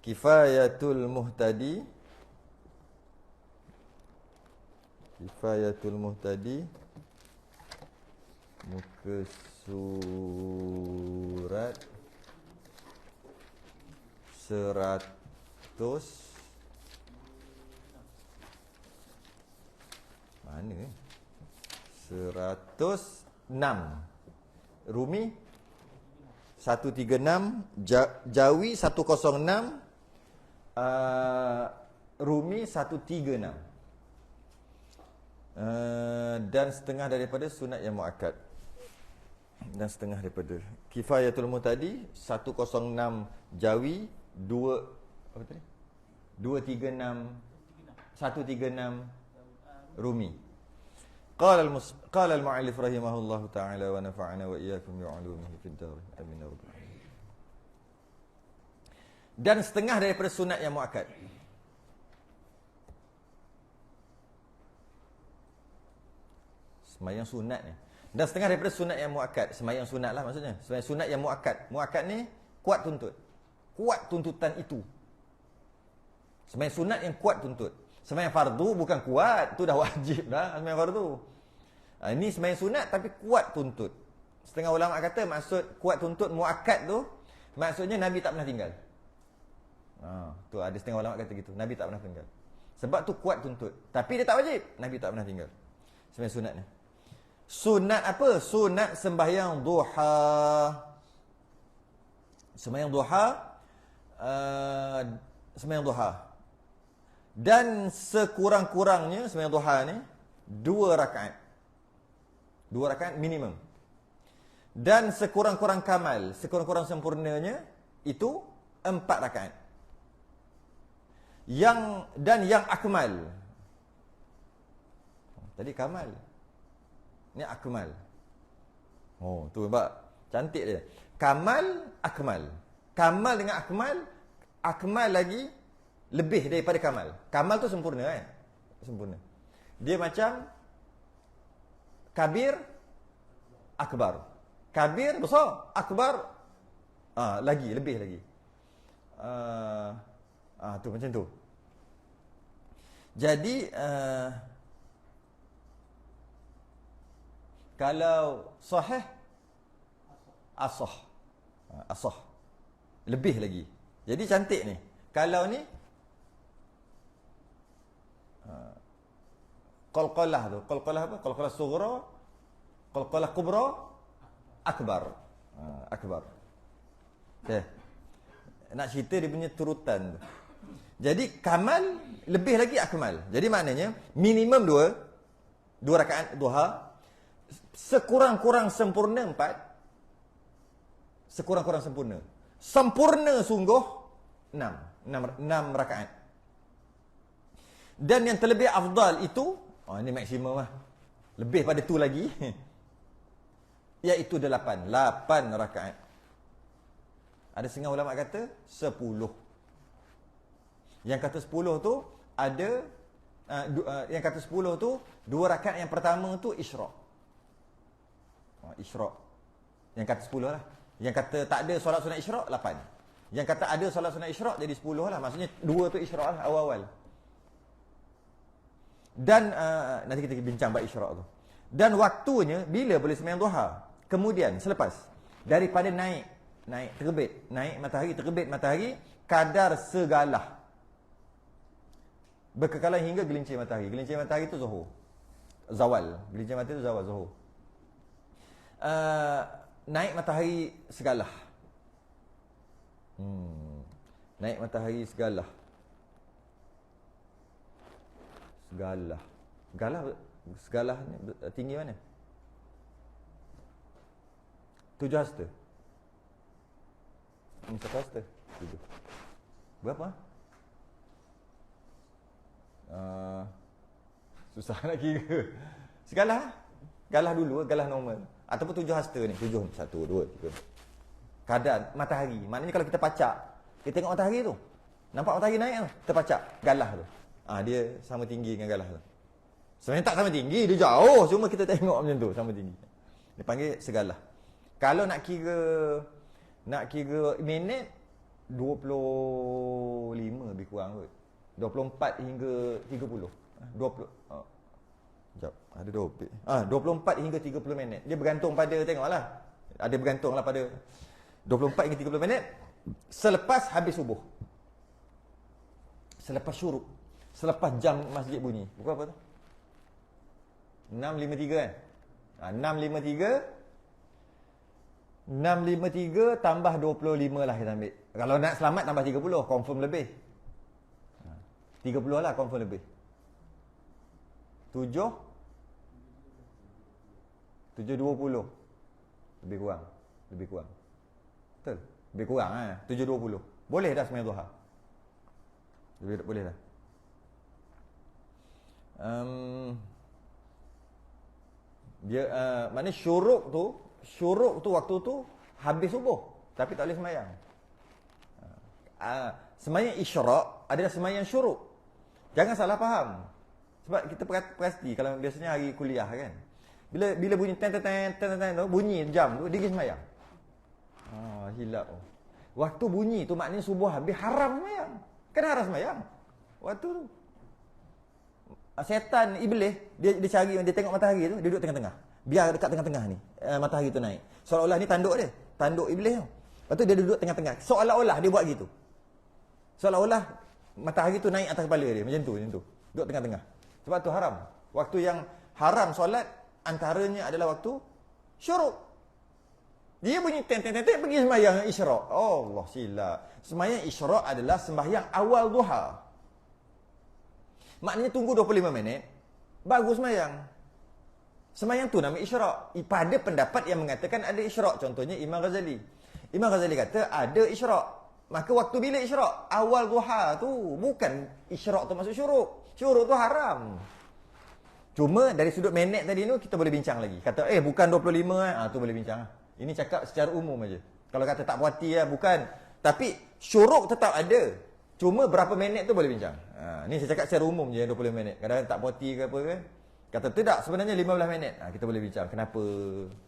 Kifayatul Muhtadi. Kifayatul Muhtadi, muka surat 100. Mana 106. Rumi 136, Jawi 106, Rumi 136. Dan setengah daripada sunat yang muakkad. Dan setengah daripada Kifayatul Muhtadi 106 Jawi, 236 136 Rumi. Qala al-mu'allif rahimahullahu ta'ala wa nafa'ana wa iyyakum bi'ulumihi fid dar. Amin ya rabbal alamin. Dan setengah daripada sunat yang muakkad. Sembahyang sunat ni. Dan setengah daripada sunat yang muakkad. Sembahyang sunat lah maksudnya. Sembahyang sunat yang muakkad. Muakkad ni kuat tuntut. Kuat tuntutan itu. Sembahyang sunat yang kuat tuntut. Sembahyang fardu bukan kuat. Tu dah wajib dah sembahyang fardu. Ini sembahyang sunat tapi kuat tuntut. Setengah ulama kata maksud kuat tuntut muakkad tu, maksudnya Nabi tak pernah tinggal. Tu ada setengah ulama kata gitu. Nabi tak pernah tinggal. Sebab tu kuat tuntut. Tapi dia tak wajib. Nabi tak pernah tinggal. Sembahyang sunat ni. Sunat apa? Sunat sembahyang duha. Sembahyang duha. Sembahyang duha. Dan sekurang-kurangnya sembahyang duha ni 2 rakaat. 2 rakaat minimum. Dan sekurang-kurang kamal, sekurang-kurang sempurnanya itu 4 rakaat. Yang akmal. Tadi kamal. Ni akmal. Oh, tu nampak. Cantik dia. Kamal, akmal. Kamal dengan akmal, akmal lagi lebih daripada kamal. Kamal tu sempurna kan? Sempurna. Dia macam kabir, akbar. Kabir besar, akbar lagi, lebih lagi. Tu macam tu. Jadi kalau sahih, asah. Asah. Lebih lagi. Jadi cantik ni. Kalau ni qalqalah tu. Qalqalah apa? Qalqalah sughra, qalqalah kubra, akbar. Akbar. Okay. Nak cerita dia punya turutan tu. Jadi kamal lebih lagi akmal. Jadi maknanya minimum 2 rakaat duha, sekurang-kurang sempurna 4, sekurang-kurang sempurna. Sempurna sungguh 6 rakaat. Dan yang terlebih afdal itu, ini maksimum lah. Lebih pada tu lagi. Iaitu 8 rakaat. Ada setengah ulama kata 10. Yang kata 10 tu ada yang kata 10 tu 2 rakaat yang pertama tu isyraq. Isyraq. Yang kata 10 lah. Yang kata tak ada solat sunat isyraq 8. Yang kata ada solat sunat isyraq jadi 10 lah. Maksudnya 2 tu isyraq lah awal-awal. Dan nanti kita bincang bab isyraq tu. Dan waktunya bila boleh sembahyang duha? Kemudian selepas daripada naik terbit, naik matahari, terbit matahari kadar segalah. Berkekalan hingga gelincir matahari. Gelincir matahari itu zuhur. Zawal. Gelincir matahari itu zawal, zuhur. Naik matahari segalah. Naik matahari segalah. Segalah ni tinggi mana? 7 hasta. 1 hasta. 7. Berapa? Susah nak kira. Segalah dulu, galah normal. Ataupun 7 hasta ni. 7 ni. 1, 2, 3. Kadar matahari. Maknanya kalau kita pacak, kita tengok matahari tu. Nampak matahari naik tu. Kita pacak. Galah tu. Dia sama tinggi dengan galah tu. Sebenarnya tak sama tinggi. Dia jauh. Cuma kita tengok macam tu. Sama tinggi. Dia panggil segalah. Kalau nak kira minit, 20 kurang kot. 24 hingga 30. 20 Sekejap, ada 24 hingga 30 minit. Dia bergantung pada, tengoklah. Ada bergantunglah pada 24 hingga 30 minit selepas habis subuh. Selepas syuruk. Selepas jam masjid bunyi. Pukul apa tu? 6.53 kan? 6.53 tambah 25 lah kita ambil. Kalau nak selamat tambah 30, confirm lebih. 30 lah confirm lebih. 7.20. Lebih kurang. Betul? Lebih kurang 7.20. Boleh dah sembahyang duha. Boleh dah. Dia maknanya syuruk tu waktu tu habis subuh tapi tak boleh sembahyang. Sembahyang isyraq adalah sembahyang syuruk. Jangan salah faham. Sebab kita pasti kalau biasanya hari kuliah kan. Bila bunyi ten tu bunyi jam tu dia pergi sembahyang. Hilap. Waktu bunyi tu maknanya subuh habis haram sembahyang. Kan haram sembahyang. Waktu tu setan iblis dia cari, dia tengok matahari tu, dia duduk tengah-tengah. Biar dekat tengah-tengah ni matahari tu naik. Seolah-olah ni tanduk dia, tanduk iblis tu. Lepas tu dia duduk tengah-tengah. Seolah-olah dia buat gitu. Seolah-olah matahari tu naik atas kepala dia macam tu. Duduk tengah-tengah. Sebab tu haram. Waktu yang haram solat antaranya adalah waktu syuruk. Dia bunyi ten pergi sembahyang isyraq. Allah silap. Sembahyang isyraq adalah sembahyang awal duha. Maknanya tunggu 25 minit baru sembahyang. Sembahyang tu nama isyraq. Pada pendapat yang mengatakan ada isyraq, contohnya Imam Ghazali. Imam Ghazali kata ada isyraq. Maka waktu bila isyraq? Awal duha tu. Bukan isyraq tu masuk syuruk. Syuruk tu haram. Cuma dari sudut minit tadi tu kita boleh bincang lagi. Kata bukan 25 tu boleh bincang. Ini cakap secara umum aja. Kalau kata tak puas hati bukan. Tapi syuruk tetap ada. Cuma berapa minit tu boleh bincang. Ni saya cakap secara umum je 20 minit. Kadang-kadang tak puas hati ke apa kan. Kata tidak, sebenarnya 15 minit. Kita boleh bincang kenapa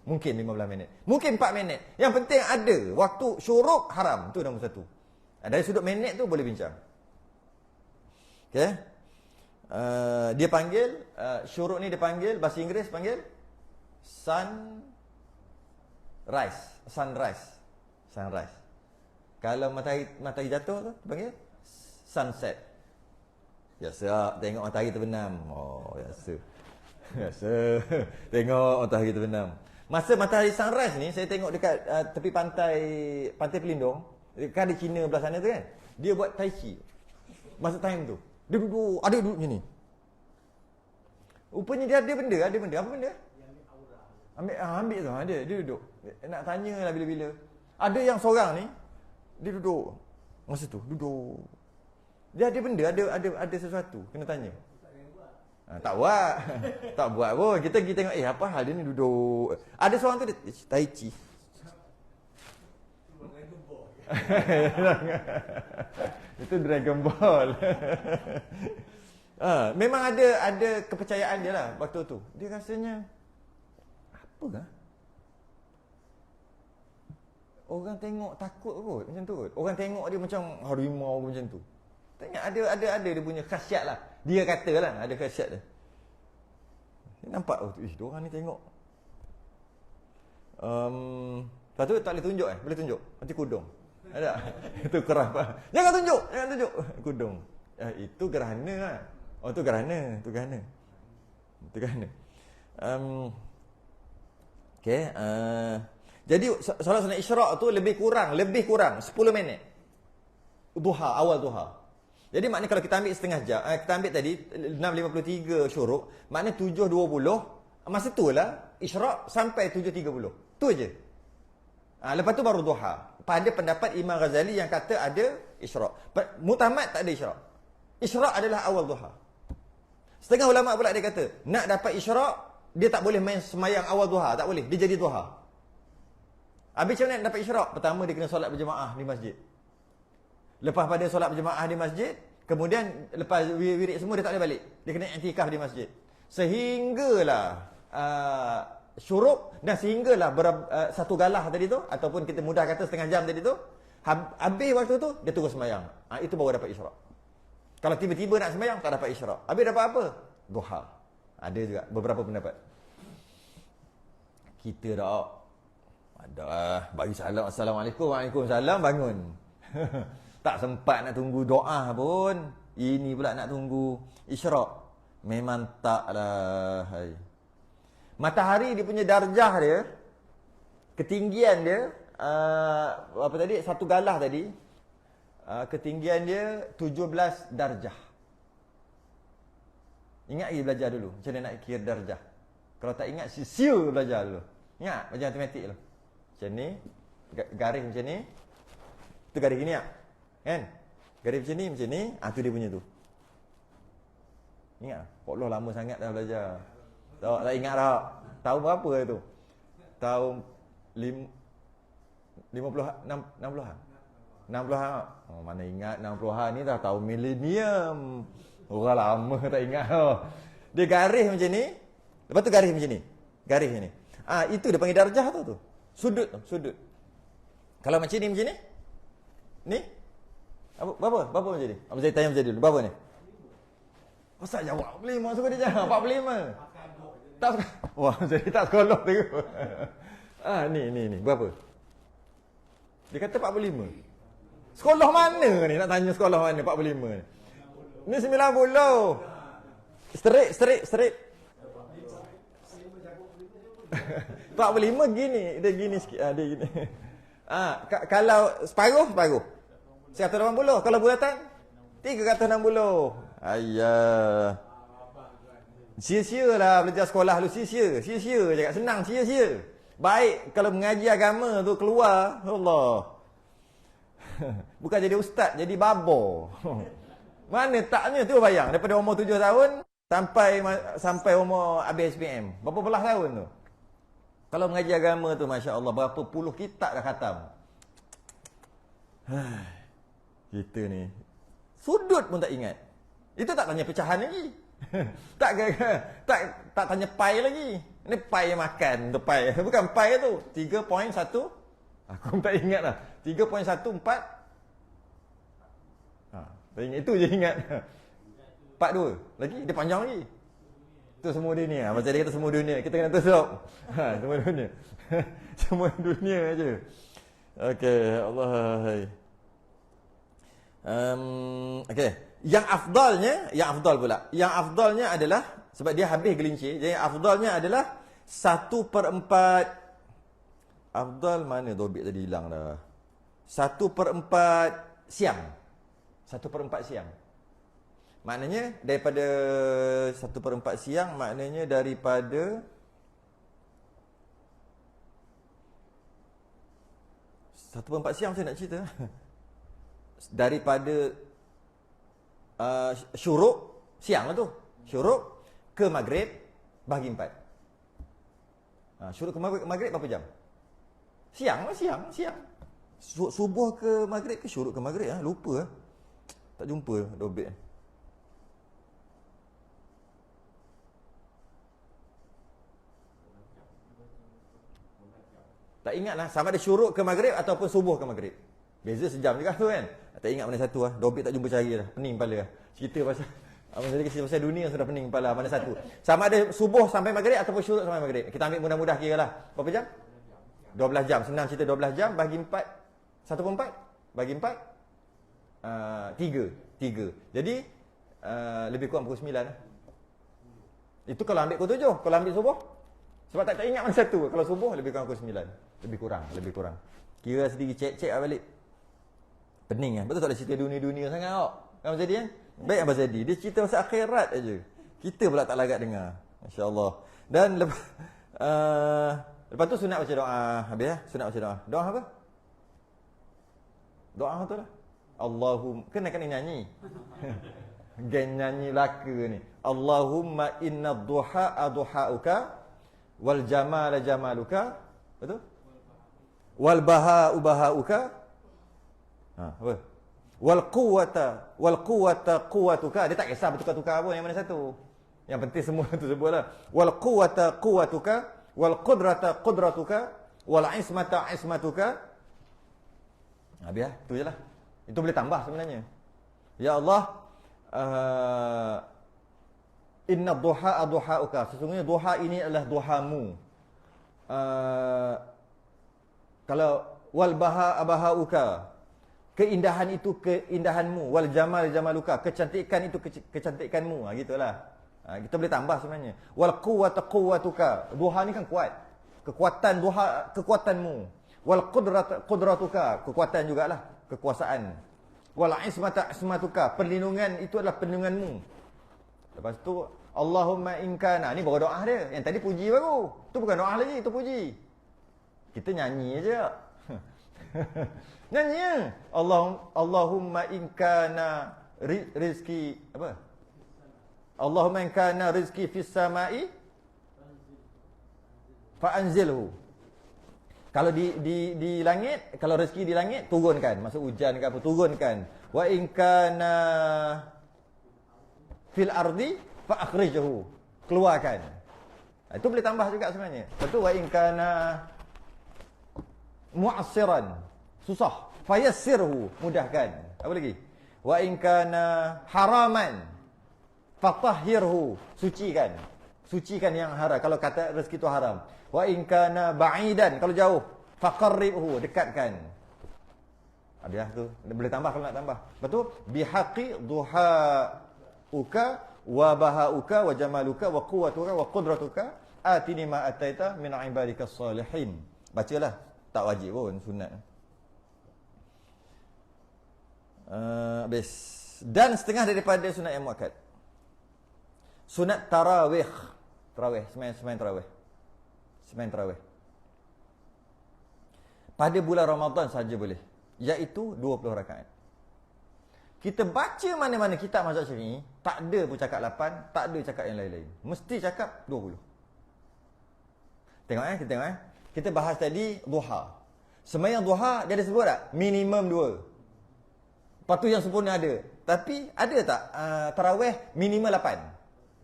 mungkin 15 minit. Mungkin 4 minit. Yang penting ada waktu syuruk haram. Tu nombor satu. Dari sudut minit tu boleh bincang. Okey. Dia panggil syuruk ni dia panggil bahasa Inggeris panggil sunrise. Kalau matahari jatuh tu panggil sunset. Biasa tengok matahari terbenam. Biasa tengok matahari terbenam. Masa matahari sunrise ni saya tengok dekat tepi pantai Pelindung, dekat di China belah sana tu kan. Dia buat tai chi. Masa time tu. Dia duduk macam ni. Rupanya dia ada benda. Apa benda? Ambil tu. Dia duduk. Nak tanya lah bila-bila. Ada yang seorang ni dia duduk. Masa tu duduk. Dia ada benda, ada sesuatu kena tanya. Tak buat pun. Kita pergi tengok apa hal dia ni duduk. Ada seorang tu dia tai chi. Itu Dragon Ball. Memang ada kepercayaan dia lah waktu tu. Dia rasanya apa orang tengok takut kot macam tu kot. Orang tengok dia macam harimau macam tu. Tengok ada dia punya khasiat lah. Dia katalah ada khasiat dia. Nampak diorang ni tengok. Lepas tu tak boleh tunjuk boleh tunjuk. Nanti kudung. Ada. Itu kerah apa? Jangan tunjuk. Kudung. Itu gerhana lah. Itu gerhana. Okey. Jadi solat sunat isyraq tu lebih kurang 10 minit. Duha, awal duha. Jadi maknanya kalau kita ambil setengah jam, kita ambil tadi 6.53 syuruk, maknanya 7.20, masa tu lah isyraq sampai 7.30. Tu je. Lepas tu baru duha. Pada pendapat Imam Ghazali yang kata ada isyraq. Mu'tamad tak ada isyraq. Isyraq adalah awal duha. Setengah ulama pula dia kata, nak dapat isyraq, dia tak boleh main semayang awal duha, tak boleh. Dia jadi duha. Habis macam mana nak dapat isyraq? Pertama dia kena solat berjemaah di masjid. Lepas pada solat berjemaah di masjid, kemudian lepas wirid semua dia tak boleh balik. Dia kena i'tikaf di masjid. Sehinggalah syuruk dan sehinggalah satu galah tadi tu, ataupun kita mudah kata setengah jam tadi tu, habis waktu tu dia terus sembahyang. Itu baru dapat isyraq. Kalau tiba-tiba nak sembahyang, tak dapat isyraq. Habis dapat apa? Duha. Ada juga beberapa pendapat. Kita tak ada bagi salam, assalamualaikum, waalaikumsalam, bangun. Tak sempat nak tunggu doa pun. Ini pula nak tunggu isyraq. Memang taklah. Hai. Matahari dia punya darjah dia, ketinggian dia, apa tadi? Satu galah tadi. Ketinggian dia 17 darjah. Ingat lagi belajar dulu. Macam mana nak kira darjah. Kalau tak ingat, sia belajar dulu. Ingat, belajar matematik dulu. Macam ni, garis macam ni. Tu garis gini tak? Kan? Garis macam ni. Tu dia punya tu. Ingat? Allah lama sangat dah belajar. Tak ingat tak? Tahun berapa tu? Tahun 60-an? 60-an. Oh, mana ingat 60-an ni dah tahun milenium. Orang lama tak ingat. Dia garis macam ni. Lepas tu garis macam ni. Garis ni. Itu dia panggil darjah tu. Sudut tu, sudut. Kalau macam ni. Ni? Berapa macam ni? Abang saya tanya macam ni dulu. Berapa ni? Pasal jawab 45 suka dia jawab 45. Tak suka. Wah, jadi tak sekolah tu. Ni. Berapa? Dia kata 45. Sekolah mana ni? Nak tanya sekolah mana 45 ni? Ni 90. Straight. 45 gini. Dia gini sikit. Dia gini. Kalau separuh. 180. Kalau bulatan 360. Ayah. Sia-sia lah belajar sekolah lu. Sia-sia. Cakap senang sia-sia. Baik kalau mengaji agama tu keluar. Allah. Bukan jadi ustaz, jadi babo. Mana taknya tu bayang. Daripada umur 7 tahun sampai umur habis SPM. Berapa belas tahun tu? Kalau mengaji agama tu, Masya Allah, berapa puluh kitab dah khatam. Kita ni sudut pun tak ingat. Itu tak tanya pecahan lagi. tak tanya pai lagi. Ini pai yang makan tu pai. Bukan pai tu. 3.1. Aku pun tak ingat lah. 3.14. Tak ingat. Itu je ingat. 42. Lagi? Dia panjang lagi. Itu semua dunia. Macam dia kata semua dunia. Kita kena tutup. Semua dunia. Semua dunia aja. Okey. Allah. Okey. Yang afdal pula. Yang afdalnya adalah, sebab dia habis gelincir. Jadi afdalnya adalah 1/4. Afdal mana dobit tadi hilang dah. 1/4 siang. 1/4 siang. Maknanya daripada 1/4 siang, maknanya daripada Satu per 4 siang saya nak cerita. Daripada syuruk, siang lah tu. Syuruk ke maghrib, bahagi 4. Syuruk ke maghrib berapa jam? Siang lah, siang. Subuh ke maghrib ke syuruk ke maghrib? Lupa. Tak jumpa dobit. Tak ingat lah, sama ada syuruk ke maghrib ataupun subuh ke maghrib. Beza sejam juga tu kan. Tak ingat mana satu lah. Dobit tak jumpa cari lah. Pening kepala lah. Cerita pasal pasal dunia sudah pening kepala. Mana satu. Sama ada subuh sampai maghrib ataupun syuruk sampai maghrib. Kita ambil mudah-mudah kira lah. Berapa jam? 12 jam. Senang cerita 12 jam. Bagi 4. 1/4. Bagi 4. 3. Jadi lebih kurang pukul 9 lah. Itu kalau ambil pukul 7. Kalau ambil subuh. Sebab tak ingat mana satu. Kalau subuh lebih kurang pukul 9. Lebih kurang. Kira sendiri, cek balik. Pening kan? Betul tak ada cerita dunia-dunia sangat kok? Kan Abang Zadi kan? Baik Abang Zadi. Dia cerita pasal akhirat aja. Kita pula tak larat dengar. Masya Allah. Dan lepas tu sunat baca doa. Habis ya? Sunat baca doa. Doa apa? Doa apa tu lah? Allahumma. Kena nyanyi. Gen nyanyi laka ni. Allahumma inna duha duhauka wal jamala jamaluka. Betul? Wal baha'u baha'uka. Apa? Wal quwwata quwwatuka. Dia tak kisah bertukar-tukar apa yang mana satu. Yang penting semua tu sebutlah. Wal quwwata quwwatuka wal qudrata qudratuka wal ismata ismatuka. Biar tu jelah. Itu boleh tambah sebenarnya. Ya Allah, Inna duha duhauka, sesungguhnya duha ini adalah duhamu. Kalau wal baha abahauka, keindahan itu keindahanmu, wal jamal jamaluka, kecantikan itu kecantikanmu. Gitulah. Kita boleh tambah sebenarnya. Wal quwwata quwwatuka, duha ni kan kuat. Kekuatan duha, kekuatanmu. Wal qudratuka, kekuatan jugalah, kekuasaan. Wal ismata ismatuka, perlindungan itu adalah perlindunganmu. Lepas tu Allahumma in kana, ni baru doa dia. Yang tadi puji baru. Tu bukan doa lagi, tu puji. Kita nyanyi aja. Nyanyi. Allahumma in kana rizki apa? Allahumma in kana rizki fis samai fa anzilhu. Kalau di langit, kalau rezeki di langit, turunkan. Masuk hujan ke apa, turunkan. Wa in kana fil ardi fa akhrijhu, keluarkan. Itu boleh tambah juga sebenarnya. Betul. Wa in kana mu'assiran, susah, fayassirhu, mudahkan. Apa lagi? Wa in kana haraman fatahhirhu, sucikan. Sucikan yang haram. Kalau kata rezeki itu haram. Wa in kana ba'idan, kalau jauh, faqarribhu, dekatkan. Ada tu. Boleh tambah kalau nak tambah. Betul? Bihaqi duhauka wa bahauka wa jamaluka wa quwwatuka wa qudratuka atini ma ataita min ibadikas salihin. Bacalah. Tak wajib pun, sunat. Habis. Dan setengah daripada sunat yang muakkad. Sunat tarawih. Tarawih, sembahyang tarawih. Sembahyang tarawih. Pada bulan Ramadan saja boleh. Iaitu 20 rakaat. Kita baca mana-mana kitab mazhab Syafi'i, tak ada pun cakap 8, tak ada cakap yang lain-lain. Mesti cakap 20. Tengok kita tengok Kita bahas tadi duha. Sembahyang duha dia ada sebut tak? Minimum 2. Lepas tu yang sempurna ada. Tapi ada tak tarawih minimal 8?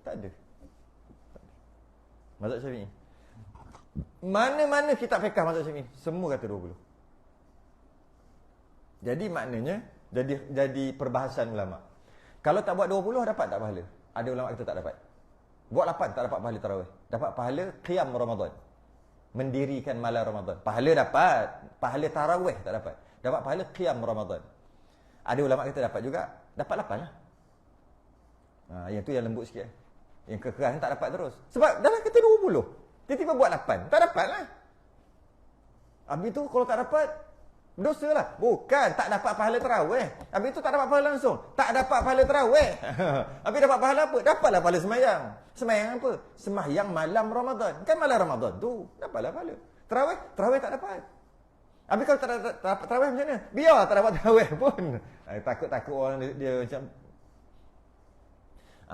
Tak ada. Mazhab Syafi'i. Mana-mana kitab fiqh mazhab Syafi'i, semua kata 20. Jadi maknanya jadi perbahasan ulama. Kalau tak buat 20 dapat tak pahala? Ada ulama kata tak dapat. Buat 8 tak dapat pahala tarawih. Dapat pahala qiyam Ramadan. Mendirikan malam Ramadan. Pahala dapat, pahala tarawih tak dapat. Dapat pahala qiyam Ramadan. Ada ulama kata dapat juga, dapat 8 lah. Yang tu yang lembut sikit. Yang kekeras tak dapat terus. Sebab dalam kata 20. Tiba-tiba buat 8. Tak dapat lah. Habis tu kalau tak dapat, dosa lah. Bukan, tak dapat pahala tarawih. Habis tu tak dapat pahala langsung. Tak dapat pahala tarawih. Habis dapat pahala apa? Dapatlah pahala sembahyang. Sembahyang apa? Sembahyang malam Ramadan. Kan malam Ramadan tu, dapatlah pahala. Tarawih tak dapat. Habis kalau tak dapat tarawih macam mana? Biar tak dapat tarawih pun. Takut-takut orang dia macam...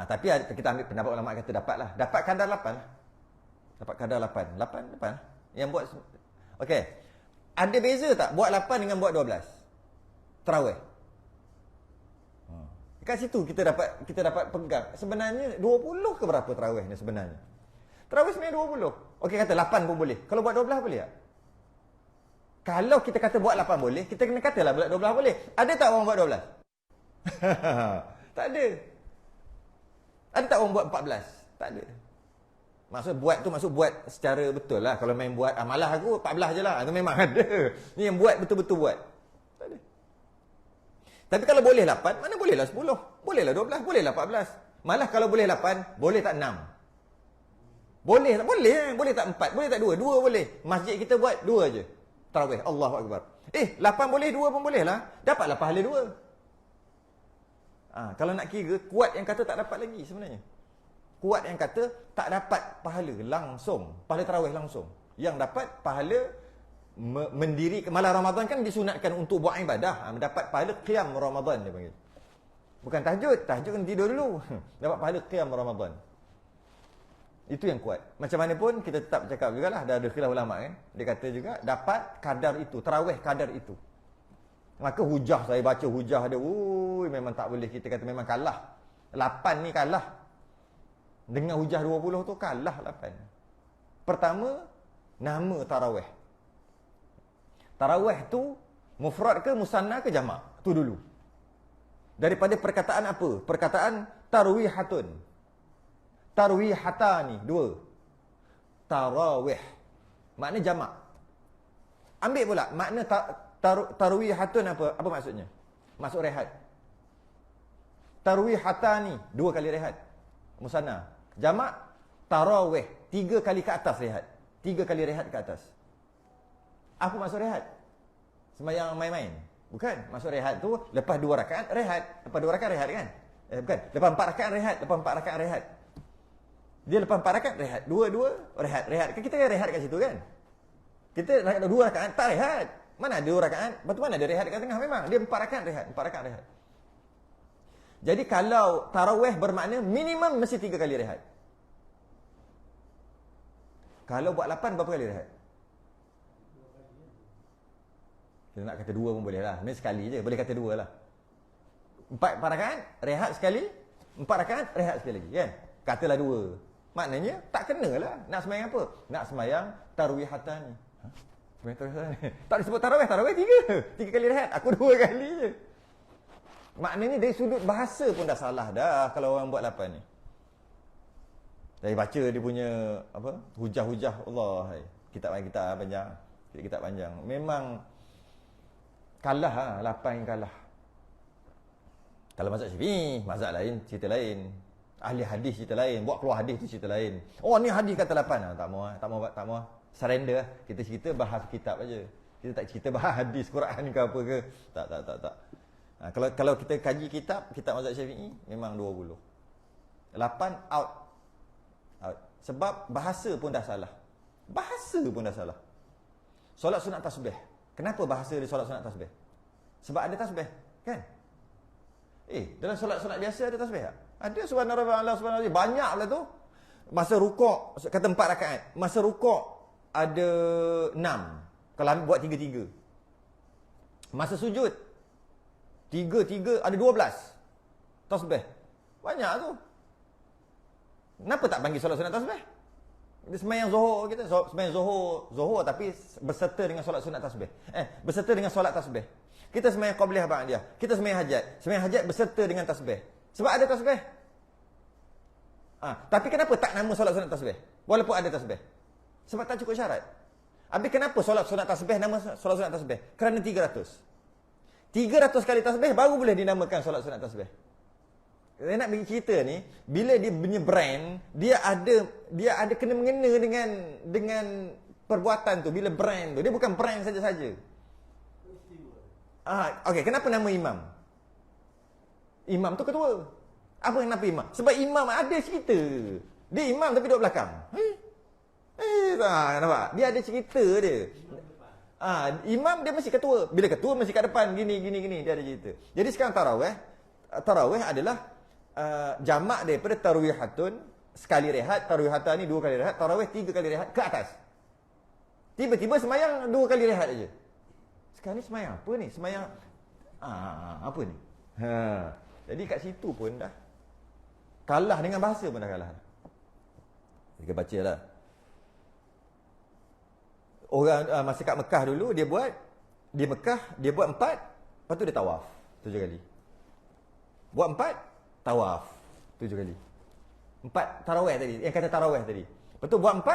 tapi kita ambil pendapat ulama kata dapatlah. Dapat kadar 8 lah. Dapat kadar 8. 8 dapat lah. Yang buat... Okey. Ada beza tak buat 8 dengan buat 12? Tarawih. Kat situ kita dapat pegang. Sebenarnya 20 ke berapa tarawih ni sebenarnya? Tarawih sebenarnya 20. Okey kata 8 pun boleh. Kalau buat 12 boleh tak? Kalau kita kata buat 8 boleh, kita kena katalah buat 12 boleh. Ada tak orang buat 12? Tak ada. Ada tak orang buat 14? Tak ada. Maksud buat secara betul lah. Kalau main buat malah aku 14 je lah. Itu memang ada. Ni yang buat betul-betul buat. Tak ada. Tapi kalau boleh 8, mana bolehlah 10. Bolehlah 12, bolehlah 14. Malah kalau boleh 8, boleh tak 6? Boleh tak? Boleh tak 4? Boleh tak 2? 2 boleh. Masjid kita buat 2 je. Tarawih. Allahu Akbar. 8 boleh, 2 pun boleh lah. Dapatlah pahala 2. Kalau nak kira, kuat yang kata tak dapat lagi sebenarnya. Kuat yang kata tak dapat pahala langsung. Pahala tarawih langsung. Yang dapat pahala mendiri malam Ramadan kan disunatkan untuk buat ibadah. Mendapat pahala qiyam Ramadan dia panggil. Bukan tahajud. Tahajud kena tidur dulu. Dapat pahala qiyam Ramadan. Itu yang kuat. Macam mana pun kita tetap cakap jugalah. Dah ada khilaf ulama kan. Dia kata juga dapat kadar itu. Tarawih kadar itu. Maka hujah, saya baca hujah dia. Memang tak boleh. Kita kata memang kalah. 8 ni kalah. Dengan hujah 20 tu kalah 8. Pertama, nama tarawih. Tarawih tu mufrad ke musanna ke jamak? Tu dulu. Daripada perkataan apa? Perkataan tarwihatun. Tarwihatani, 2. Tarawih. Makna jamak. Ambil pula makna tarwihatun apa? Apa maksudnya? Masuk rehat. Tarwihatani, 2 kali rehat. Musanna. Jamak tarawih, 3 kali ke atas rehat. 3 kali rehat ke atas. Apa maksud rehat? Sembahyang main-main? Bukan. Maksud rehat tu lepas 2 rakaat rehat. Lepas 2 rakaat rehat kan? Bukan. Lepas 4 rakaat rehat. Lepas 4 rakaat rehat. Dia lepas 4 rakaat rehat. 2 rehat. Rehat. Kita kan rehat kat situ kan? Kita 2 rakaat tak rehat. Mana ada 2 rakaat? Lepas tu mana ada rehat kat tengah memang. Dia 4 rakaat rehat. 4 rakaat rehat. Jadi kalau tarawih bermakna minimum mesti 3 kali rehat. Kalau buat 8 berapa kali rehat? Kita nak kata 2 pun boleh lah. Ini sekali je. Boleh kata 2 lah. 4 rakaat, rehat sekali. 4 rakaat, rehat sekali lagi. Kan? Katalah 2. Maknanya, tak kena lah. Nak sembahyang apa? Nak sembahyang tarwihatan ni. Sembahyang tarwihatan ni. Tak disebut tarawih. Tarawih 3. 3 kali rehat. Aku 2 kali je. Maknanya dari sudut bahasa pun dah salah dah. Kalau orang buat 8 ni. Dari baca dia punya apa hujah-hujah Allah. Kitab panjang. Kitab panjang. Memang kalah 8 yang kalah. Kalau mazhab Syafi'i, mazhab lain, cerita lain. Ahli hadis cerita lain, buat keluar hadis tu cerita lain. Oh ni hadis kata 8. Tak mau. Surrender. Kita cerita bahas kitab aja. Kita tak cerita bahas hadis Quran ke apa ke. Tak. Kalau kita kaji kitab mazhab Syafi'i memang 20. 8 out. Sebab bahasa pun dah salah. Solat sunat tasbih. Kenapa bahasa dia solat sunat tasbih? Sebab ada tasbih, kan? Dalam solat-solat biasa ada tasbih tak? Ada subhanallah subhanallah. Banyak lah tu. Masa rukuk, kata 4 rakaat. Masa rukuk ada 6. Kalau ambil buat 3-3. Masa sujud 3 ada 12. Tasbih. Banyak tu. Kenapa tak panggil solat sunat tasbih? Kita sembahyang Zuhur kita, sembahyang Zuhur tapi berserta dengan solat sunat tasbih. Berserta dengan solat tasbih. Kita sembahyang qabliyah ba'diyah. Kita sembahyang hajat. Sembahyang hajat berserta dengan tasbih. Sebab ada tasbih. Tapi kenapa tak nama solat sunat tasbih? Walaupun ada tasbih. Sebab tak cukup syarat. Habis kenapa solat sunat tasbih nama solat sunat tasbih? Kerana 300. 300 kali tasbih baru boleh dinamakan solat sunat tasbih. Saya nak bagi cerita ni, bila dia punya brand, dia ada kena mengena dengan perbuatan tu. Bila brand tu, dia bukan brand saja-saja. Okey, kenapa nama imam? Imam tu ketua. Apa kenapa imam? Sebab imam ada cerita. Dia imam tapi duduk belakang. Nampak? Dia ada cerita dia. Imam dia mesti ketua. Bila ketua mesti kat depan gini. Dia ada cerita. Jadi sekarang tarawih adalah jamak daripada tarwihatun, sekali rehat. Tarwihatan ni 2 kali rehat. Tarawih 3 kali rehat ke atas. Tiba-tiba semayang 2 kali rehat aja. Sekarang ni semayang apa ni? Semayang apa ni? Jadi kat situ pun dah kalah dengan bahasa pun dah kalah. Kita baca lah. Orang masa kat Mekah dulu dia buat dia buat 4, lepas tu dia tawaf 7 kali. Buat 4, tawaf 7 kali. 4 tarawih tadi. Yang kata tarawih tadi. Lepas tu buat 4,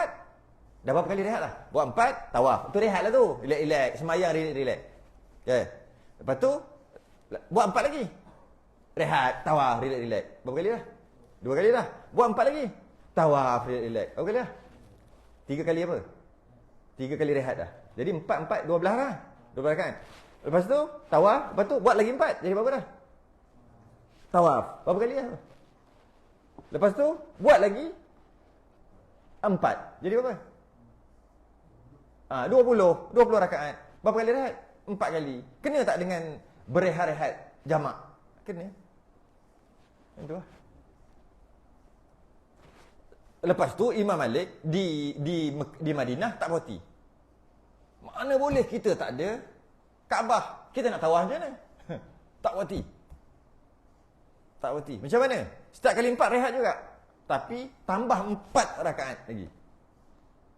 dah berapa kali rehat lah? Buat 4, tawaf. Tu rehat lah tu. Relax. Semayang relax. Yeah. Lepas tu buat 4 lagi. Rehat, tawaf, relax. Berapa kali dah? 2 kali dah. Buat 4 lagi. Tawaf, relax. Berapa kali dah? 3 kali apa? 3 kali rehat dah. Jadi 4, 12 lah. 12 kan? Lepas tu tawaf. Lepas tu buat lagi 4. Jadi berapa dah? Tawaf. Berapa kali dah? Lepas tu buat lagi 4. Jadi berapa? 20 rakaat. Berapa kali rehat? 4 kali. Kena tak dengan berehat-rehat jamak? Kena. Itu lah. Lepas tu Imam Malik di Madinah tak berhenti. Mana boleh kita tak ada Kaabah. Kita nak tawaf macam mana? Tak berhenti. Tak berhenti. Macam mana? Setiap kali 4 rehat juga. Tapi tambah 4 rakaat lagi.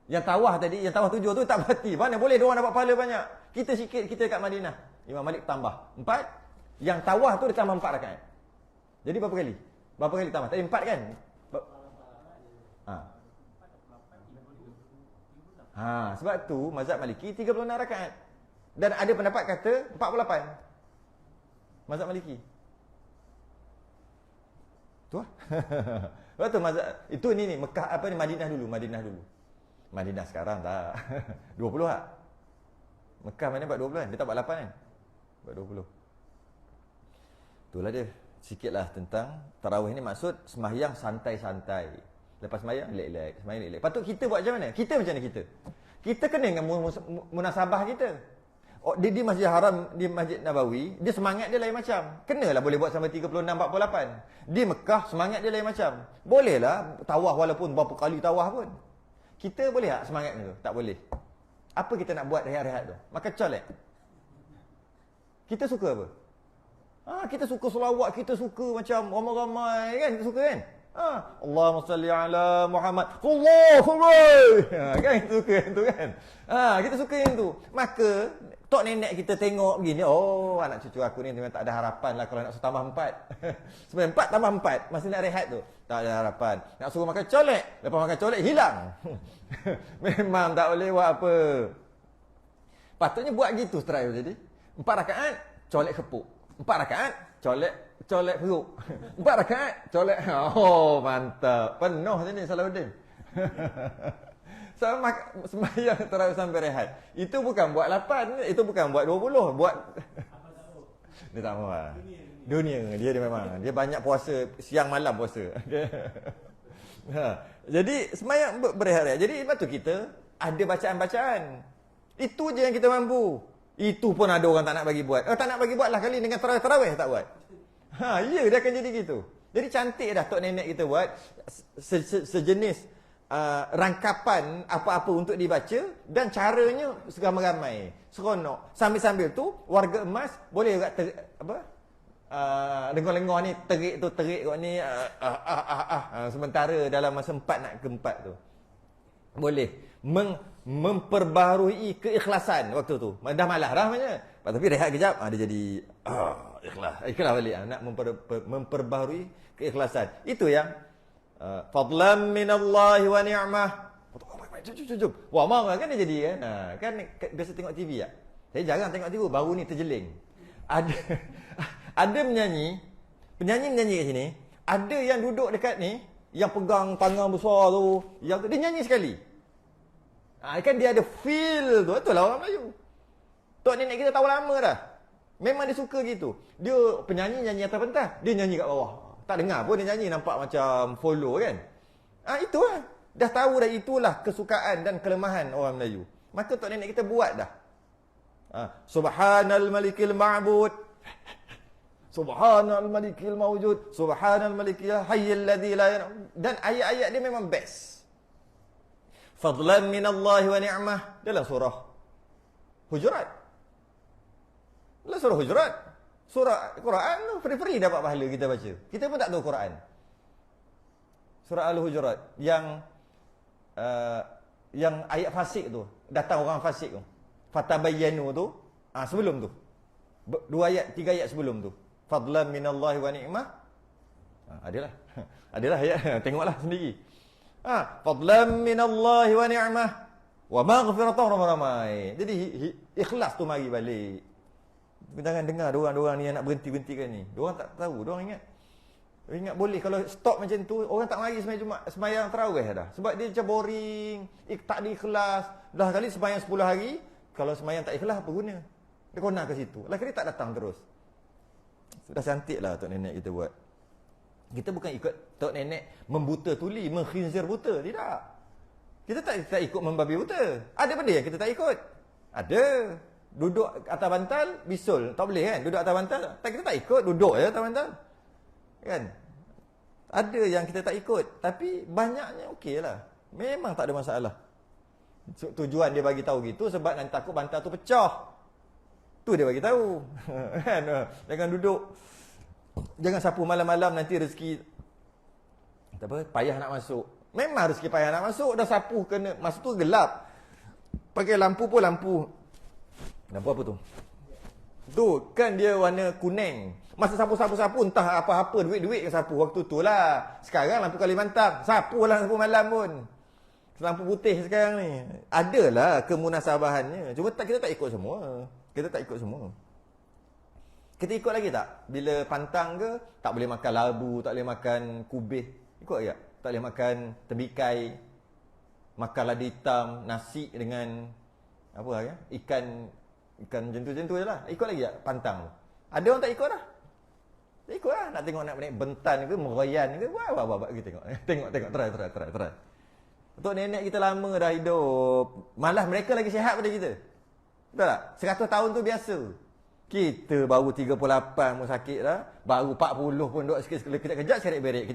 Yang tawaf 7 tu tak berhenti. Mana boleh dia orang dapat pahala banyak. Kita sikit kita kat Madinah. Imam Malik tambah 4, Yang tawah tu dia tambah 4 rakaat. Jadi berapa kali? Berapa kali tambah? Tadi 4 kan? Ha. Sebab tu mazhab Maliki 36 rakaat. Dan ada pendapat kata 48. Mazhab Maliki. Tu lah. Sebab tu mazhab itu ni Mekah apa ni, Madinah dulu. Madinah sekarang tak. 20 tak? Mekah mana buat 20 kan? Dia tak buat 8 kan? Buat 20. Itulah dia. Sikitlah tentang tarawih ni, maksud sembahyang santai-santai. Lepas sembahyang relax, sembahyang relax. Patut kita buat macam mana? Kita macam mana kita? Kita kena dengan munasabah kita. Di Masjid Haram, di Masjid Nabawi, dia semangat dia lain macam. Kenalah boleh buat sampai 36, 48. Di Mekah semangat dia lain macam. Bolehlah tawaf walaupun berapa kali tawaf pun. Kita boleh tak semangat tu? Tak boleh. Apa kita nak buat rehat-rehat tu? Maka colek. Kita suka apa? Kita suka selawat, kita suka macam ramai-ramai kan? Kita suka kan? Allahumma salli ala Muhammad. Allahu kan kita suka yang tu kan? Kita suka yang tu. Maka tok nenek kita tengok begini, oh anak cucu aku ni memang tak ada harapan lah kalau nak suruh tambah 4. Sebenarnya 4 tambah 4, masih nak rehat tu. Tak ada harapan. Nak suruh makan colek, lepas makan colek hilang. Memang tak boleh buat apa. Patutnya buat gitu try jadi. 4 rakaat colek kepuk. 4 rakaat colek perut. 4 rakaat colek. Oh mantap. Penuh sini Salahuddin. Sembahyang tarawih sampai rehat. Itu bukan buat 8, itu bukan buat 20, buat dia tak mahu lah. Dunia dia memang dia banyak puasa, siang malam puasa. Jadi sembahyang berehat-rehat. Jadi lepas tu kita ada bacaan-bacaan. Itu je yang kita mampu. Itu pun ada orang tak nak bagi buat. Tak nak bagi buat lah kali dengan tarawih tak buat. Ya dia akan jadi gitu. Jadi cantik dah tok nenek kita buat sejenis rangkapan apa-apa untuk dibaca dan caranya seramai-ramai, seronok. Sambil-sambil tu warga emas boleh juga lengah-lengah ni, terik kat ni sementara dalam masa 4 nak ke 4 tu. Boleh memperbaharui keikhlasan waktu tu. Dah malas dah macam. Tapi rehat kejap, dia jadi ikhlas balik. Nak memperbaharui keikhlasan. Itu yang fadlan minallahi wa ni'mah. Jom. Wah, marah kan dia jadi kan. Kan biasa tengok TV tak? Saya jarang tengok TV, baru ni terjeling. Ada penyanyi kat sini. Ada yang duduk dekat ni, yang pegang tangan besar tu, yang dia nyanyi sekali. Kan dia ada feel tu. Itulah orang Melayu. Tok nenek kita tahu lama dah. Memang dia suka gitu. Dia penyanyi nyanyi atas pentas, dia nyanyi kat bawah. Tak dengar pun dia nyanyi, nampak macam follow kan. Itu lah. Dah tahu dah, itulah kesukaan dan kelemahan orang Melayu. Maka tok nenek kita buat dah. Subhanal malikil ma'bud. Subhanal malikil mawjud. Subhanal malikil hayyil ladzi la yanam. Dan ayat-ayat dia memang best. Fadlan minallahi wa ni'mah. Dalam surah Hujurat. Dalam surah Hujurat. Surah Quran tu free-free dapat pahala kita baca. Kita pun tak tahu Quran. Surah Al-Hujurat yang ayat fasik tu, datang orang fasik tu. Fatabayyanu tu, sebelum tu. 2 ayat, 3 ayat sebelum tu. Fadlan minallahi wa ni'mah. Adalah. Adalah ayat. Tengoklah sendiri. Fadlan minallahi wa ni'mah wa maghfiratan ramai. Jadi ikhlas tu mari balik. Jangan dengar diorang ni yang nak berhenti-hentikan ni. Diorang tak tahu, diorang ingat boleh kalau stop macam tu, orang tak mari sembahyang tarawih dah. Sebab dia macam boring, tak ada ikhlas. Dah kali sembahyang 10 hari, kalau sembahyang tak ikhlas apa guna? Dia kona ke situ. Lah kali tak datang terus. Sudah cantiklah tok nenek kita buat. Kita bukan ikut tok nenek membuta tuli, mengkhinzir buta, tidak. Kita tak ikut membabi buta. Ada benda yang kita tak ikut. Ada. Duduk atas bantal, bisul. Tak boleh kan? Duduk atas bantal. Kita tak ikut, duduk je atas bantal. Kan? Ada yang kita tak ikut. Tapi banyaknya okey lah. Memang tak ada masalah. Tujuan dia bagi tahu gitu sebab nanti takut bantal tu pecah. Tu dia bagi tahu. Kan? Jangan duduk. Jangan sapu malam-malam nanti rezeki payah nak masuk. Memang rezeki payah nak masuk. Dah sapu kena. Masa tu gelap. Pakai lampu pun lampu. Lampu apa tu? Tu kan dia warna kuning. Masa sapu-sapu entah apa-apa duit-duit yang sapu waktu tu lah. Sekarang lampu Kalimantan, sapu lah lampu malam pun. Lampu putih sekarang ni. Adalah kemunasabahannya. Cuma kita tak ikut semua. Kita tak ikut semua. Kita ikut lagi tak? Bila pantang ke, tak boleh makan labu, tak boleh makan kubis. Ikut tak? Tak boleh makan tembikai, makan lada hitam, nasi dengan apa ya? Ikan jentu-jentu je lah. Ikut lagi tak pantang tu? Ada orang tak ikut dah. Tak ikut lah. Nak tengok nak naik bentan ke, meroyan ke. Wah, kita tengok. Tengok. Try. Untuk nenek kita lama dah hidup. Malah mereka lagi sihat pada kita. Betul tak? 100 tahun tu biasa. Kita baru 38 pun sakit dah. Baru 40 pun duduk sekali kejap-kejap cari berik.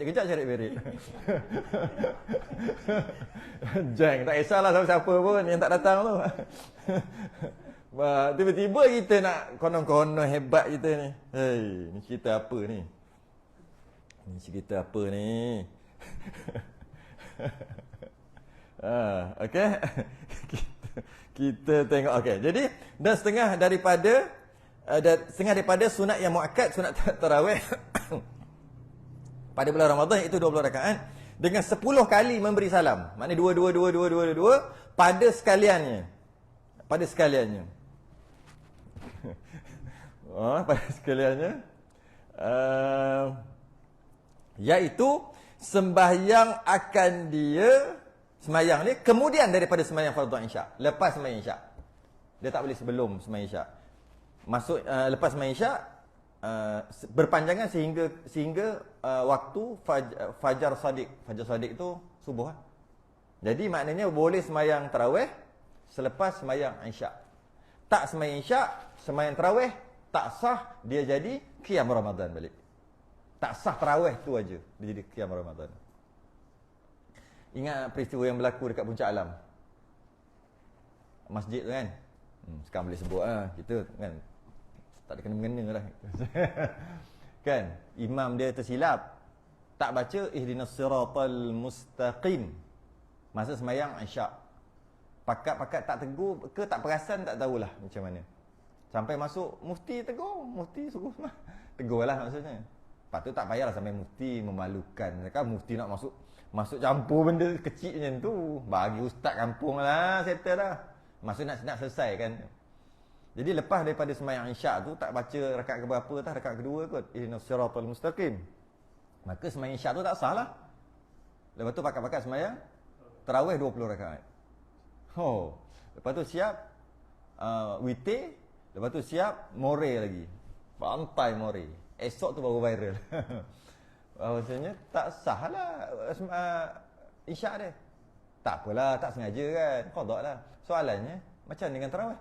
Jeng, tak kisahlah siapa pun yang tak datang tu. Tiba-tiba kita nak konon-konon hebat kita ni. Hei, ni cerita apa ni? Okey. kita tengok okey. Jadi dan setengah daripada sunat yang muakkad, sunat tarawih pada bulan Ramadan itu 20 rakaat dengan 10 kali memberi salam. Maknanya dua pada sekaliannya. Pada sekaliannya. Iaitu sembahyang akan dia sembahyang ni kemudian daripada sembahyang fardu isyak. Lepas sembahyang isyak. Dia tak boleh sebelum sembahyang isyak. Masuk lepas sembahyang isyak berpanjangan sehingga waktu fajar sadiq. Fajar sadiq tu subuh lah. Jadi maknanya boleh sembahyang tarawih selepas sembahyang isyak. Tak sembahyang isyak, sembahyang tarawih tak sah, dia jadi qiyam Ramadan balik. Tak sah tarawih tu aja, dia jadi qiyam Ramadan. Ingat peristiwa yang berlaku dekat Puncak Alam? Masjid tu kan? Sekarang boleh sebut lah, kita kan tak ada kena-mengena lah. Kan? Imam dia tersilap, tak baca ihdinas siratal mustaqim masa sembahyang isyak. Pakat-pakat tak tegur ke tak perasan, tak tahulah macam mana. Sampai masuk mufti tegur, mufti suruh tegurlah maksudnya. Lepas tu tak payahlah sampai mufti memalukan. Kan mufti nak masuk campur benda kecil macam tu. Bagi ustaz kampung lah, settle dah. Maksud nak selesai kan. Jadi lepas daripada sembahyang isyak tu tak baca rakaat keberapa tah, rakaat kedua kot. Ihdinas siratal mustaqim. Maka sembahyang isyak tu tak sah lah. Lepas tu pakat-pakat sembahyang tarawih 20 rakaat. Lepas tu siap witir, lepas tu siap more lagi. Pantai more. Esok tu baru viral. Maksudnya tak sah lah isyak dia. Tak apalah, tak sengaja kan. Qada lah. Soalannya macam dengan tarawih.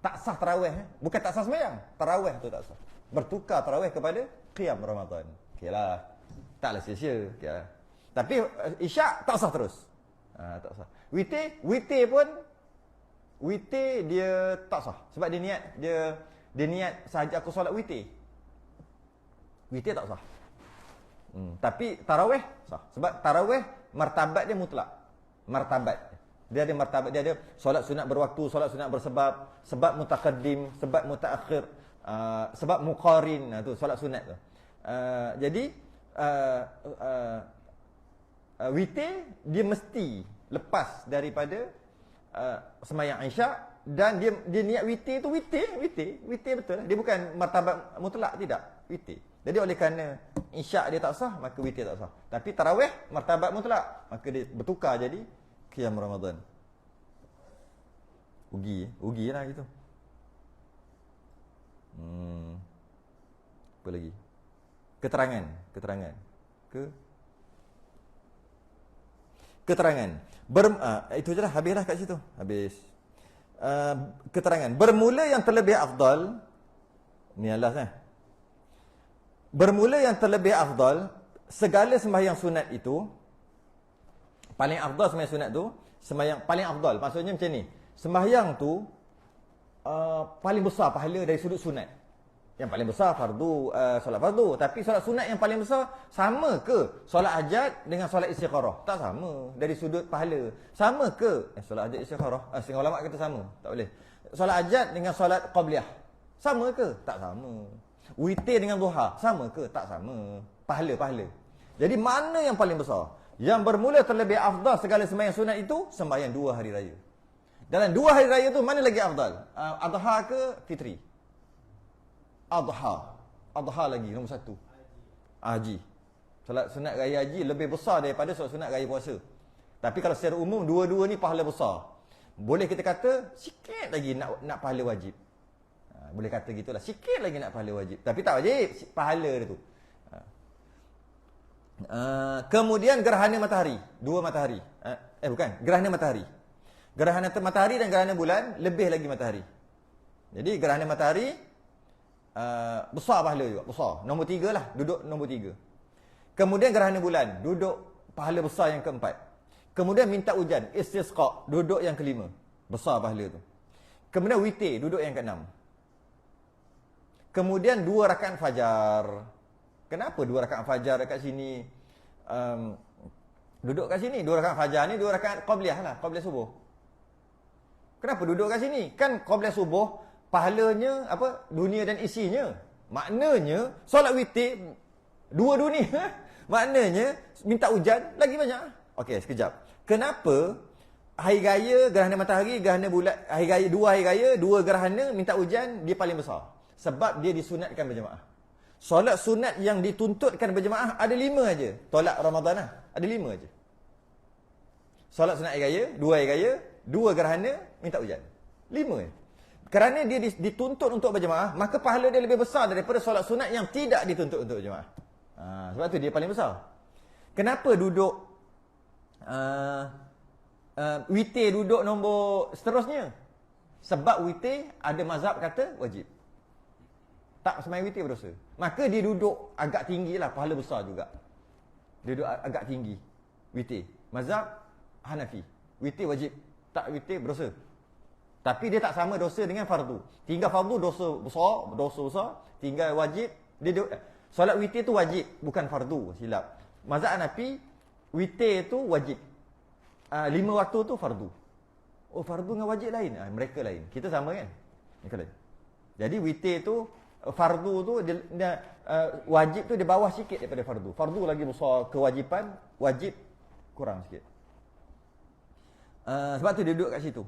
Tak sah tarawih. Bukan tak sah sembahyang. Tarawih tu tak sah. Bertukar tarawih kepada qiyam Ramadan. Okeylah. Taklah sia-sia. Okeylah. Tapi isyak tak sah terus. Tak sah. Witir pun dia tak sah sebab dia niat sahaja aku solat witir. Witir tak sah. Tapi tarawih sah sebab tarawih martabat dia mutlak. Martabat. Dia ada martabat, dia ada solat sunat berwaktu, solat sunat bersebab, sebab mutaqaddim, sebab mutaakhir, sebab muqarin. Tu solat sunat tu. Jadi witir dia mesti lepas daripada sembahyang isyak dan dia niat witir tu witir betul lah. Dia bukan martabat mutlak, tidak, witir. Jadi oleh kerana isyak dia tak sah, maka witir tak sah. Tapi tarawih martabat mutlak, maka dia bertukar jadi qiyam Ramadan. Ugi lah gitu. Apa lagi? Keterangan. Itu je lah, habislah kat situ. Habis. Keterangan. Bermula yang terlebih afdal. Ni alas Bermula yang terlebih afdal, segala sembahyang sunat itu, paling afdal sembahyang sunat tu, sembahyang paling afdal. Maksudnya macam ni. Sembahyang tu paling besar pahala dari sudut sunat. Yang paling besar solat fardu. Tapi solat sunat yang paling besar sama ke solat hajat dengan solat istikharah? Tak sama dari sudut pahala. Sama ke solat hajat istikharah? Setengah ulama kata sama. Tak boleh. Solat hajat dengan solat qabliyah Sama ke? Tak sama. Witir dengan duha, sama ke? Tak sama. Pahala-pahala. Jadi mana yang paling besar? Yang bermula terlebih afdal segala sembahyang sunat itu, sembahyang 2 hari raya. Dalam 2 hari raya tu mana lagi afdal? Adha ke fitri? Adha. Adha lagi nombor 1. Haji. Solat sunat raya haji lebih besar daripada solat sunat raya puasa. Tapi kalau secara umum dua-dua ni pahala besar. Boleh kita kata sikit lagi nak pahala wajib. Boleh kata gitulah, sikit lagi nak pahala wajib. Tapi tak wajib, pahala dia tu. Kemudian gerhana matahari, 2 matahari. Bukan, gerhana matahari. Gerhana matahari dan gerhana bulan lebih lagi matahari. Jadi gerhana matahari besar pahala juga, besar. Nombor 3 lah, duduk nombor 3. Kemudian gerhana bulan, duduk pahala besar yang keempat. Kemudian minta hujan, istisqa, duduk yang kelima. Besar pahala tu. Kemudian witir, duduk yang keenam. Kemudian 2 rakaat fajar. Kenapa 2 rakaat fajar dekat sini? Duduk kat sini 2 rakaat fajar ni 2 rakaat qabliyah lah, qabliyah subuh. Kenapa duduk kat sini? Kan qabliyah subuh pahalanya apa? Dunia dan isinya. Maknanya solat witir 2 dunia. Maknanya minta hujan lagi banyak. Okey, sekejap. Kenapa hari raya gerhana matahari, gerhana bulan, hari raya 2 hari raya, 2 gerhana minta hujan dia paling besar? Sebab dia disunatkan berjemaah. Solat sunat yang dituntutkan berjemaah ada 5 aja. Tolak Ramadan lah, ada 5 aja. Solat sunat hari raya, 2 hari raya, 2 gerhana minta hujan. 5 je. Kerana dia dituntut untuk berjemaah, maka pahala dia lebih besar daripada solat sunat yang tidak dituntut untuk berjemaah. Sebab tu dia paling besar. Kenapa duduk witir duduk nombor seterusnya? Sebab witir ada mazhab kata wajib. Tak sembahyang witir berdosa. Maka dia duduk agak tinggi lah, pahala besar juga. Dia duduk agak tinggi. Witir. Mazhab Hanafi. Witir wajib. Tak witir berdosa. Tapi dia tak sama dosa dengan fardu. Tinggal fardu dosa besar. Tinggal wajib. Solat witir tu wajib, bukan fardu. Silap. Mazhab Hanafi, witir tu wajib. 5 waktu tu fardu. Oh, fardu dengan wajib lain. Mereka lain. Kita sama kan? Mereka lain. Jadi witir tu, fardu tu wajib tu dia bawah sikit daripada fardu. Fardu lagi besar kewajipan, wajib kurang sikit. Sebab tu dia duduk kat situ.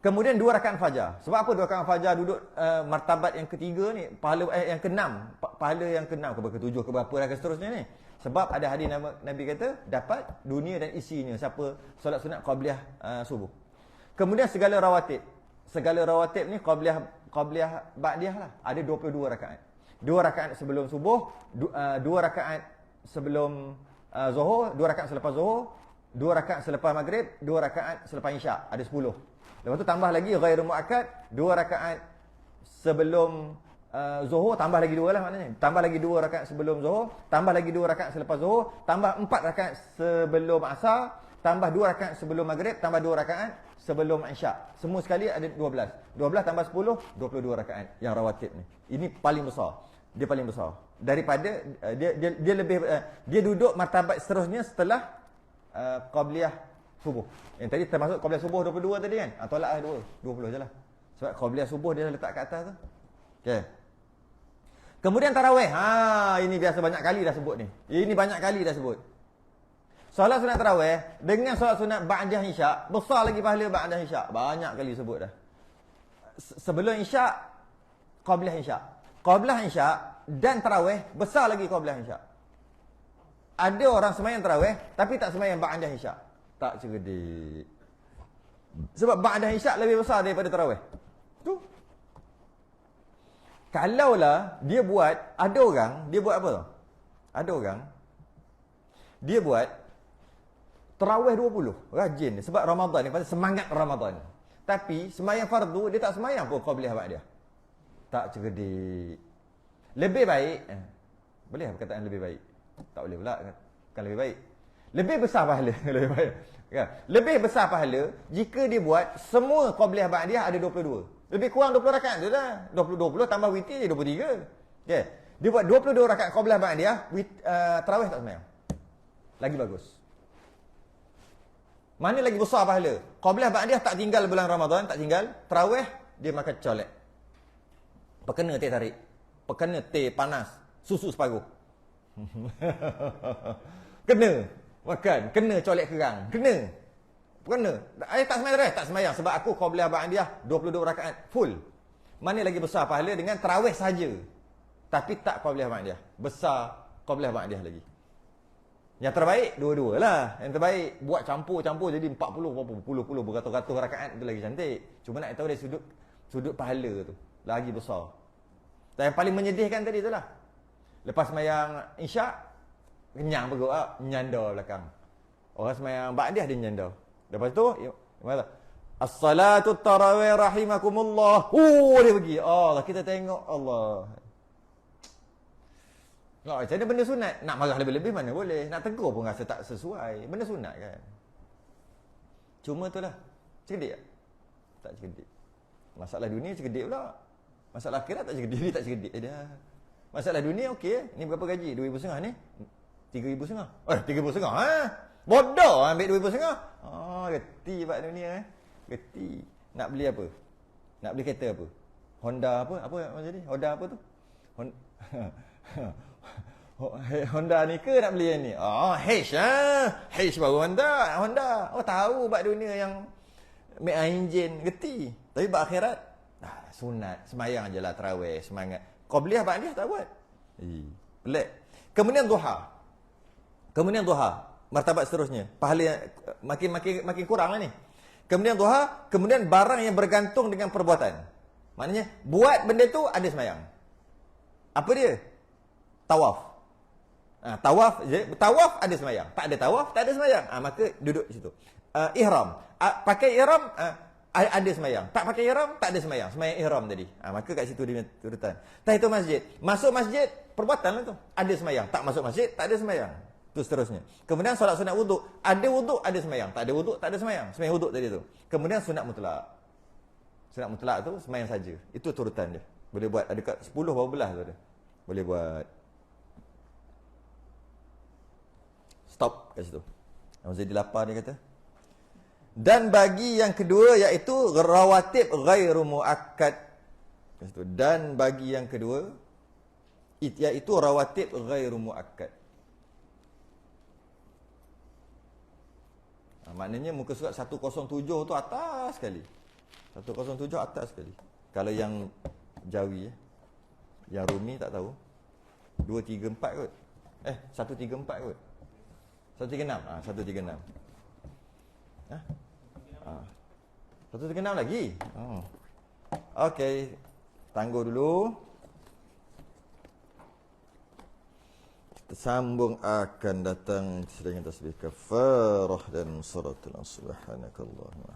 Kemudian 2 rakaat fajar. Sebab apa 2 rakaat fajar duduk martabat yang ketiga ni, pahala yang keenam, pahala yang keenam ke ketujuh ke berapa dan seterusnya ni. Sebab ada hadis Nabi kata dapat dunia dan isinya siapa solat sunat qabliyah subuh. Kemudian segala rawatib. Segala rawatib ni qabliyah ba'diyah lah. Ada 22 rakaat. 2 rakaat sebelum subuh, 2 rakaat sebelum zuhur, 2 rakaat selepas zuhur, 2 rakaat selepas maghrib, 2 rakaat selepas isyak. Ada 10. Lepas tu tambah lagi ghairu muakkad, 2 rakaat sebelum zuhur, tambah lagi 2 lah maknanya. Tambah lagi 2 rakaat sebelum zuhur, tambah lagi 2 rakaat selepas zuhur, tambah 4 rakaat sebelum asar, tambah 2 rakaat sebelum maghrib, tambah 2 rakaat sebelum isyak. Semua sekali ada 12. 12 tambah 10, 22 rakaat yang rawatib ni. Ini paling besar. Dia paling besar. Daripada dia lebih dia duduk martabat seterusnya setelah qabliyah subuh. Yang tadi termasuk qabliyah subuh 22 tadi kan? Tolak 20 je lah. Sebab qabliyah subuh dia letak kat atas tu. Okey. Kemudian tarawih. Ini biasa banyak kali dah sebut ni. Ini banyak kali dah sebut. Solat sunat tarawih dengan solat sunat ba'dah isyak, besar lagi pahala ba'dah isyak. Banyak kali sebut dah. Sebelum isyak, qabliyah isyak. Qabliyah isyak dan tarawih besar lagi qabliyah isyak. Ada orang sembahyang tarawih tapi tak sembahyang ba'dah isyak. Tak cerdik. Sebab ba'dah isyak lebih besar daripada tarawih. Tu. Kalaulah dia buat, ada orang dia buat apa tau? Ada orang dia buat tarawih 20, rajin sebab Ramadan ni, pasal semangat Ramadan. Tapi sembahyang fardu dia tak sembahyang pun qabliyah ba'dah. Tak cerdik. Lebih baik boleh perkataan lebih baik. Tak boleh pula kan lebih baik. Lebih besar pahala lebih baik. Kan? Lebih besar pahala jika dia buat semua qabliyah ba'dah ada 22. Lebih kurang 20 rakaat tu dah. 20 tambah witir je 23. Okey. Dia buat 22 rakaat qabliyah ba'dah, tarawih tak sembahyang. Lagi bagus. Mana lagi besar pahala? Qabliyah ba'dah tak tinggal bulan Ramadan, tak tinggal. Tarawih dia makan colek. Perkena teh tarik. Perkena teh panas. Susu separuh. Kena. Makan. Kena colek kerang. Kena. Tak sembahyang. Tak sembahyang. Sebab aku Qabliyah Ba'diyah 22 rakaat. Full. Mana lagi besar pahala dengan tarawih saja. Tapi tak Qabliyah Ba'diyah. Besar Qabliyah Ba'diyah lagi. Yang terbaik dua-dua lah. Yang terbaik buat campur-campur jadi 40 beratus-ratus rakaat itu lagi cantik. Cuma nak tahu dari sudut pahala tu lagi besar. Dan yang paling menyedihkan tadi itulah. Lepas sembahyang Isyak kenyang perut nyanda belakang. Orang sembahyang Ba'diyah dia nyanda. Lepas tu mana? As-salatu tarawih rahimakumullah. Dia pergi. Allah kita tengok Allah. Macam mana benda sunat? Nak marah lebih-lebih mana boleh. Nak tegur pun rasa tak sesuai. Benda sunat kan. Cuma tu lah. Cerdik tak? Tak cerdik. Masalah dunia cerdik pula. Masalah akhirat tak cerdik. Dia tak cerdik dah. Masalah dunia okey. Ni berapa gaji? 2,500 ni? 3,500. 3,500 bodoh ambil 2,500. Geti pak dunia Geti. Nak beli apa? Nak beli kereta apa? Honda apa? Apa jadi? Honda apa tu? Honda ni ke nak beli yang ni? H H baru Honda. Tahu bab dunia yang make engine geti. Tapi bab akhirat sunat, sembahyang ajalah tarawih, semangat. Qabliyah Ba'diyah tak buat. Pelik. Kemudian duha. Martabat seterusnya. Pahala makin kuranglah ni. Kemudian duha, kemudian barang yang bergantung dengan perbuatan. Maknanya buat benda tu ada sembahyang. Apa dia? Tawaf. Tawaf ada sembahyang. Tak ada tawaf, tak ada sembahyang. Maka duduk situ. Ihram. Pakai ihram, ada sembahyang. Tak pakai ihram, tak ada sembahyang. Sembahyang ihram tadi. Maka kat situ dia urutan. Tahiyatul masjid. Masuk masjid, perbuatan lah tu. Ada sembahyang. Tak masuk masjid, tak ada sembahyang. Tu seterusnya. Kemudian solat sunat wuduk. Ada wuduk, ada sembahyang. Tak ada wuduk, tak ada sembahyang. Sembahyang wuduk tadi tu. Kemudian sunat mutlak. Sunat mutlak tu sembahyang saja. Itu turutan dia. Boleh buat. Ada kat 10 berapa belas tu ada. Boleh buat. Stop kat situ. Al-Zaidi lapar dia kata. Dan bagi yang kedua iaitu rawatib ghairu muakkad. Kat situ. Dan bagi yang kedua iaitu rawatib ghairu muakkad. Maknanya muka surat 107 tu atas sekali. 107 atas sekali. Kalau yang Jawi yang Rumi tak tahu. 234 kot. 134 kot. 136. 136. 136 lagi. Okey. Tangguh dulu. Kita sambung akan datang sedang tasbih kafarah dan suratul subhanakallahumma